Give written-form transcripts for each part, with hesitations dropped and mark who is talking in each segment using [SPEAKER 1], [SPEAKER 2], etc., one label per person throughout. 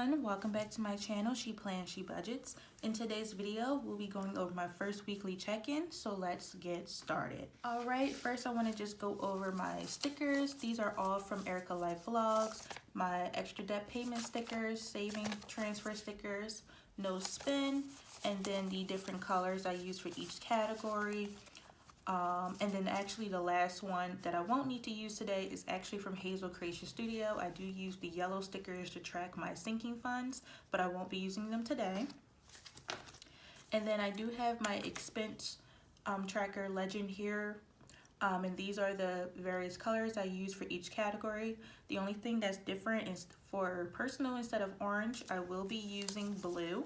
[SPEAKER 1] everyone, welcome back to my channel, She Plans, She Budgets. In today's video, we'll be going over my first weekly check-in, so let's get started. Alright, first I want to just go over my stickers. These are all from Erica Life Vlogs, my extra debt payment stickers, saving transfer stickers, no spin, and then the different colors I use for each category. And then actually the last one that I won't need to use today is actually from Hazel Creation Studio. I do use the yellow stickers to track my sinking funds, but I won't be using them today. And then I do have my expense tracker legend here. And these are the various colors I use for each category. The only thing that's different is for personal, instead of orange, I will be using blue,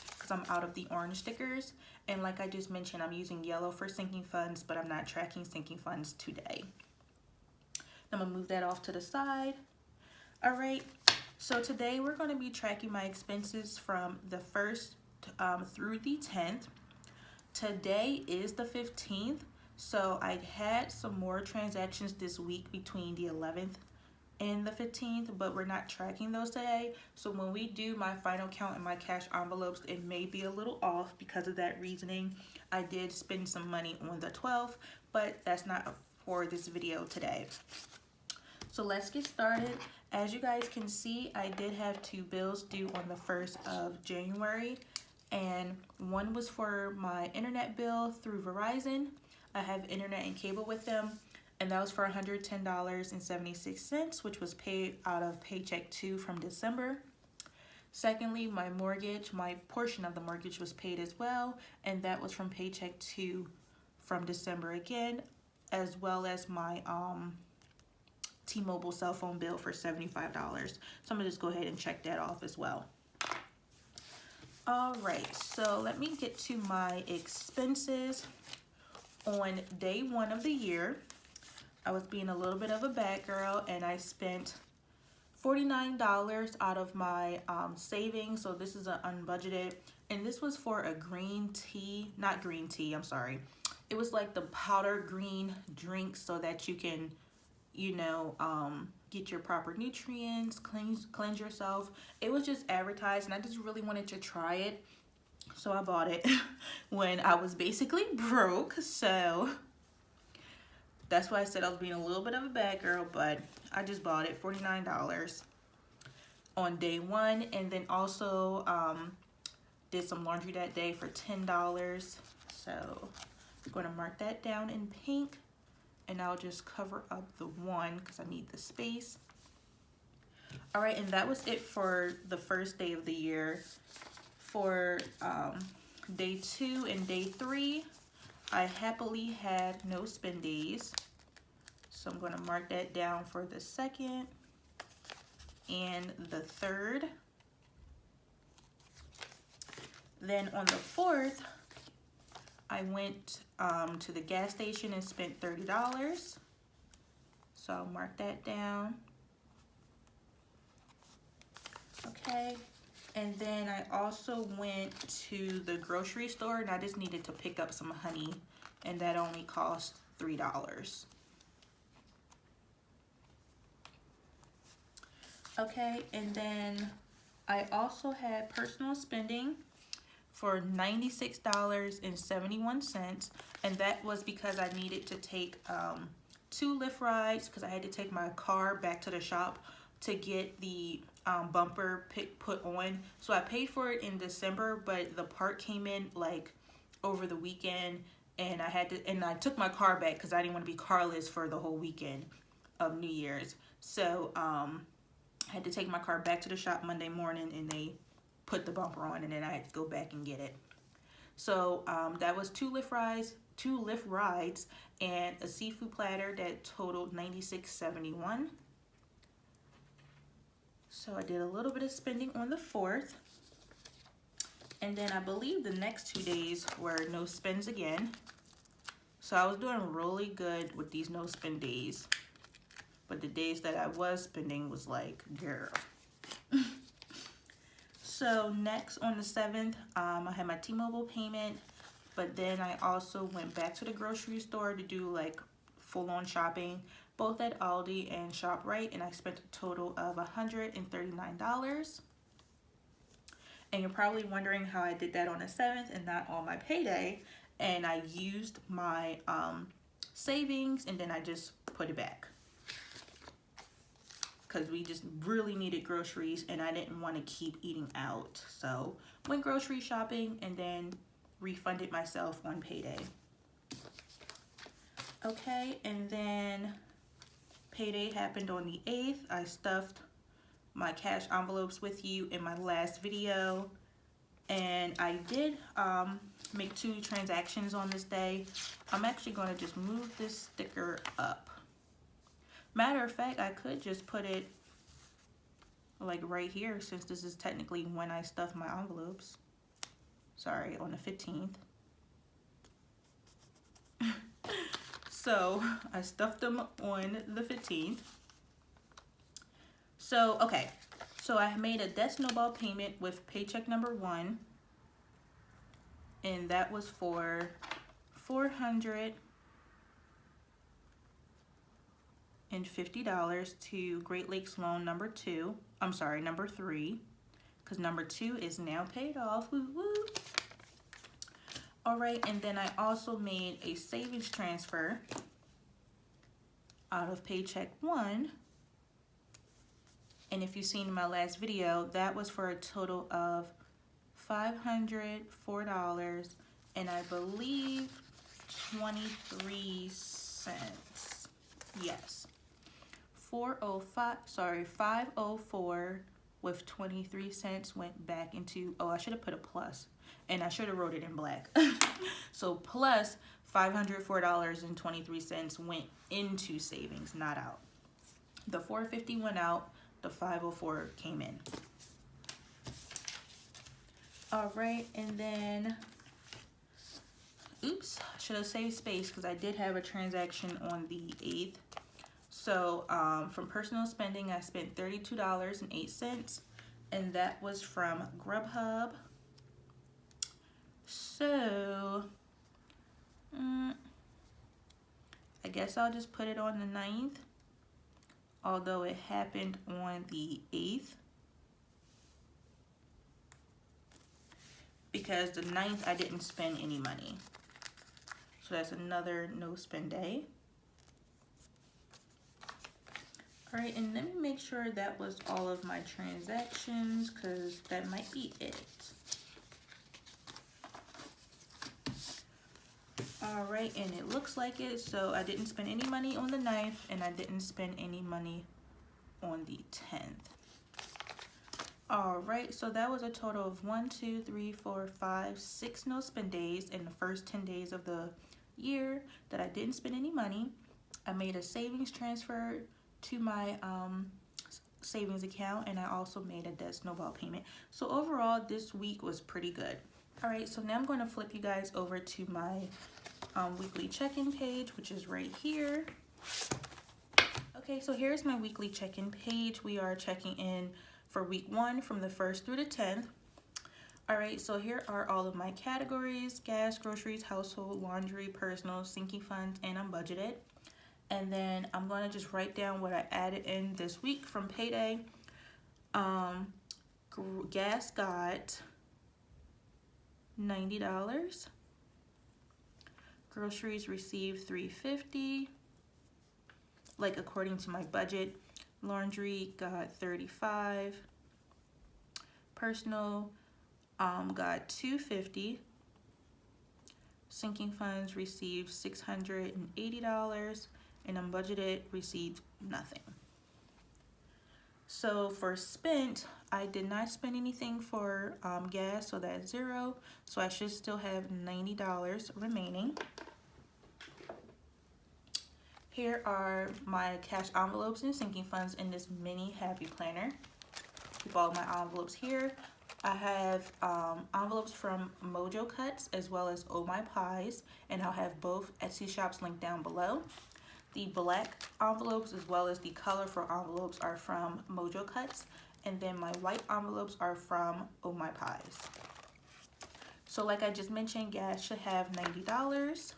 [SPEAKER 1] because I'm out of the orange stickers. And like I just mentioned, I'm using yellow for sinking funds, but I'm not tracking sinking funds today. I'm gonna move that off to the side. All right, so today we're gonna be tracking my expenses from the 1st through the 10th. Today is the 15th, so I had some more transactions this week between the 11th and the 15th, but we're not tracking those today. So when we do my final count in my cash envelopes, it may be a little off because of that reasoning. I did spend some money on the 12th, but that's not for this video today. So let's get started. As you guys can see, I did have 2 bills due on the 1st of January, and one was for my internet bill through Verizon. I have internet and cable with them, and that was for $110.76, which was paid out of paycheck 2 from December. Secondly, my mortgage, my portion of the mortgage was paid as well, and that was from paycheck 2 from December again, as well as my T-Mobile cell phone bill for $75. So I'm gonna just go ahead and check that off as well. All right, so let me get to my expenses. On day 1 of the year, I was being a little bit of a bad girl, and I spent $49 out of my savings. So this is an unbudgeted, and this was for a green tea, not green tea, I'm sorry. It was like the powder green drink so that you can, you know, get your proper nutrients, cleanse yourself. It was just advertised, and I just really wanted to try it. So I bought it when I was basically broke. So that's why I said I was being a little bit of a bad girl, but I just bought it, $49 on day 1. And then also did some laundry that day for $10. So I'm going to mark that down in pink, and I'll just cover up the 1 because I need the space. All right, and that was it for the first day of the year. For day 2 and day 3, I happily had no spend days. So I'm going to mark that down for the 2nd and the 3rd. Then on the 4th, I went to the gas station and spent $30. So I'll mark that down. Okay. And then I also went to the grocery store, and I just needed to pick up some honey, and that only cost $3. Okay, and then I also had personal spending for $96.71, and that was because I needed to take 2 Lyft rides, because I had to take my car back to the shop to get the bumper put on. So I paid for it in December, but the part came in like over the weekend, and I took my car back because I didn't want to be carless for the whole weekend of New Year's. So I had to take my car back to the shop Monday morning, and they put the bumper on, and then I had to go back and get it. So that was 2 Lyft rides and a seafood platter that totaled $96.71. So I did a little bit of spending on the 4th. And then I believe the next 2 days were no spends again. So I was doing really good with these no spend days. But the days that I was spending was like, girl. So next on the 7th, I had my T-Mobile payment. But then I also went back to the grocery store to do like full-on shopping, both at Aldi and ShopRite, and I spent a total of $139. And you're probably wondering how I did that on the 7th and not on my payday. And I used my savings and then I just put it back. Because we just really needed groceries and I didn't want to keep eating out. So went grocery shopping and then refunded myself on payday. Okay, and then payday happened on the 8th. I stuffed my cash envelopes with you in my last video. And I did make 2 transactions on this day. I'm actually going to just move this sticker up. Matter of fact, I could just put it like right here since this is technically when I stuffed my envelopes. Sorry, on the 15th. So I stuffed them on the 15th. So, okay. So I made a debt snowball payment with paycheck number 1. And that was for $450 to Great Lakes loan number 2. I'm sorry, number 3. Because number 2 is now paid off. Woo woo. All right, and then I also made a savings transfer out of paycheck 1. And if you've seen my last video, that was for a total of $504 and I believe 23 cents. Yes. 504 with 23 cents went back into, oh, I should have put a plus and I should have wrote it in black. So plus $504.23 went into savings, not out. The $450 went out, the $504 came in. All right, and then, oops, should have saved space because I did have a transaction on the 8th. So from personal spending, I spent $32.08, and that was from Grubhub. So I guess I'll just put it on the 9th, although it happened on the 8th. Because the 9th I didn't spend any money. So that's another no spend day. All right, and let me make sure that was all of my transactions because that might be it. All right, and it looks like it. So I didn't spend any money on the 9th and I didn't spend any money on the 10th. All right, so that was a total of 1, 2, 3, 4, 5, 6 no spend days in the first 10 days of the year that I didn't spend any money. I made a savings transfer to my savings account and I also made a debt snowball payment. So overall, this week was pretty good. All right, so now I'm going to flip you guys over to my weekly check-in page, which is right here. Okay, so here's my weekly check-in page. We are checking in for week 1 from the 1st through the 10th. All right, so here are all of my categories: gas, groceries, household, laundry, personal, sinking funds, and unbudgeted. And then I'm going to just write down what I added in this week from payday. Gas got $90. Groceries received $350, like according to my budget. Laundry got $35. Personal got $250. Sinking funds received $680, and unbudgeted received nothing. So for spent, I did not spend anything for gas, so that's 0. So I should still have $90 remaining. Here are my cash envelopes and sinking funds in this mini happy planner. Keep all my envelopes here. I have envelopes from Mojo Cuts as well as Oh My Pies, and I'll have both Etsy shops linked down below. The black envelopes as well as the colorful envelopes are from Mojo Cuts, and then my white envelopes are from Oh My Pies. So like I just mentioned, gas should have $90.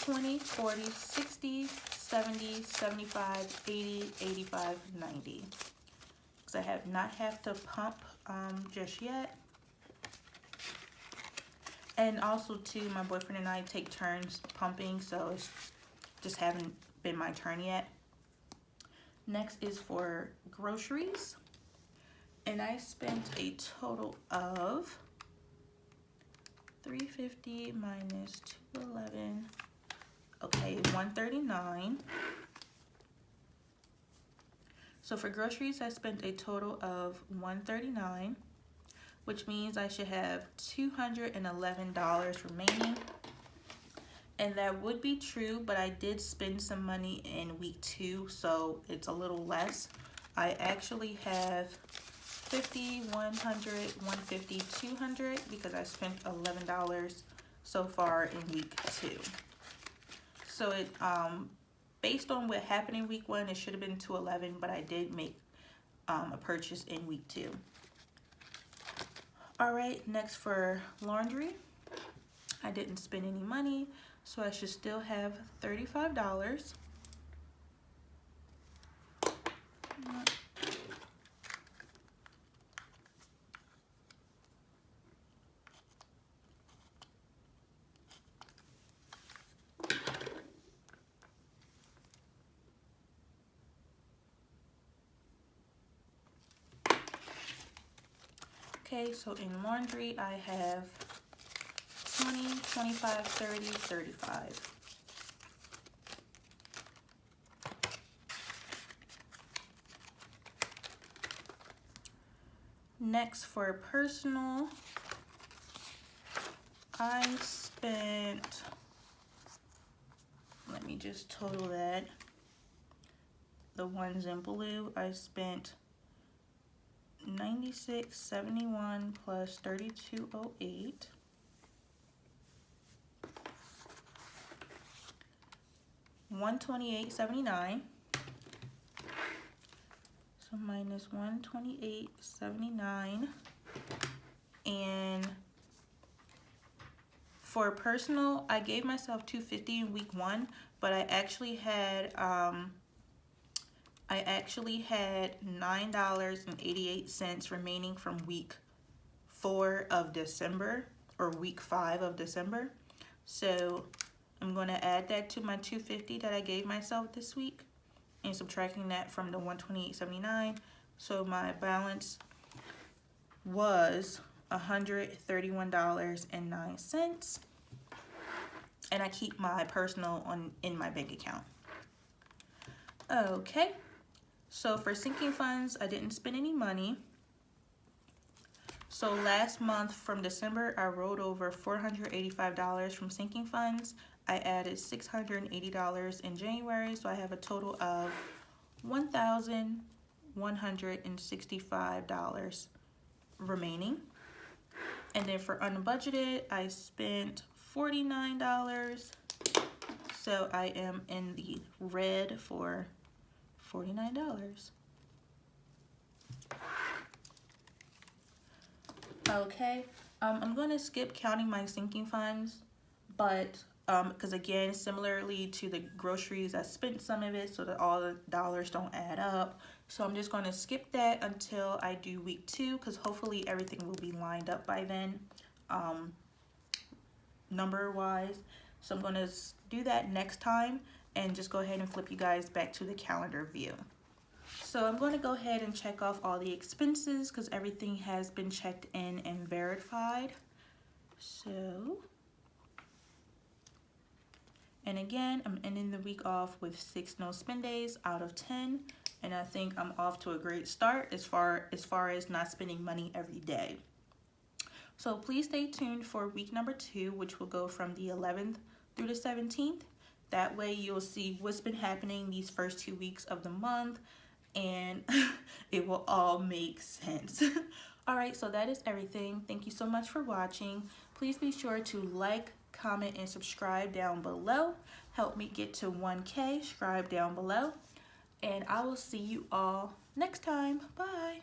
[SPEAKER 1] 20, 40, 60, 70, 75, 80, 85, 90. because I have not have to pump just yet. And also too, my boyfriend and I take turns pumping, so it's just haven't been my turn yet. Next is for groceries, and I spent a total of $350 minus $211. Okay, $139. So for groceries, I spent a total of $139, which means I should have $211 remaining. And that would be true, but I did spend some money in week 2, so it's a little less. I actually have 50, 100, 150, 200 because I spent $11 so far in week 2. So it based on what happened in week 1, it should have been $211, but I did make a purchase in week 2. All right, next for laundry, I didn't spend any money, so I should still have $35. Okay, so in laundry, I have 20, 25, 30, 35. Next for personal, I spent, let me just total that. The ones in blue, I spent $96.71 plus $32.08. $128.79. So minus $128.79. And for personal, I gave myself $250 in week 1, but I actually had $9.88 remaining from week 4 of December, or week 5 of December. So I'm going to add that to my $250 that I gave myself this week and subtracting that from the $128.79. So my balance was $131.09, and I keep my personal in my bank account. Okay, so for sinking funds, I didn't spend any money. So last month from December, I rolled over $485 from sinking funds. I added $680 in January, so I have a total of $1,165 remaining. And then for unbudgeted, I spent $49. So I am in the red for $49. Okay, I'm going to skip counting my sinking funds, but because again, similarly to the groceries, I spent some of it so that all the dollars don't add up. So I'm just going to skip that until I do week 2, because hopefully everything will be lined up by then, number wise. So I'm going to do that next time and just go ahead and flip you guys back to the calendar view. So I'm going to go ahead and check off all the expenses because everything has been checked in and verified. So, and again, I'm ending the week off with 6 no spend days out of 10. And I think I'm off to a great start as far as not spending money every day. So please stay tuned for week number 2, which will go from the 11th through the 17th. That way you'll see what's been happening these first 2 weeks of the month, and it will all make sense. All right, so that is everything. Thank you so much for watching. Please be sure to like, comment, and subscribe down below. Help me get to 1K. Subscribe down below. And I will see you all next time. Bye.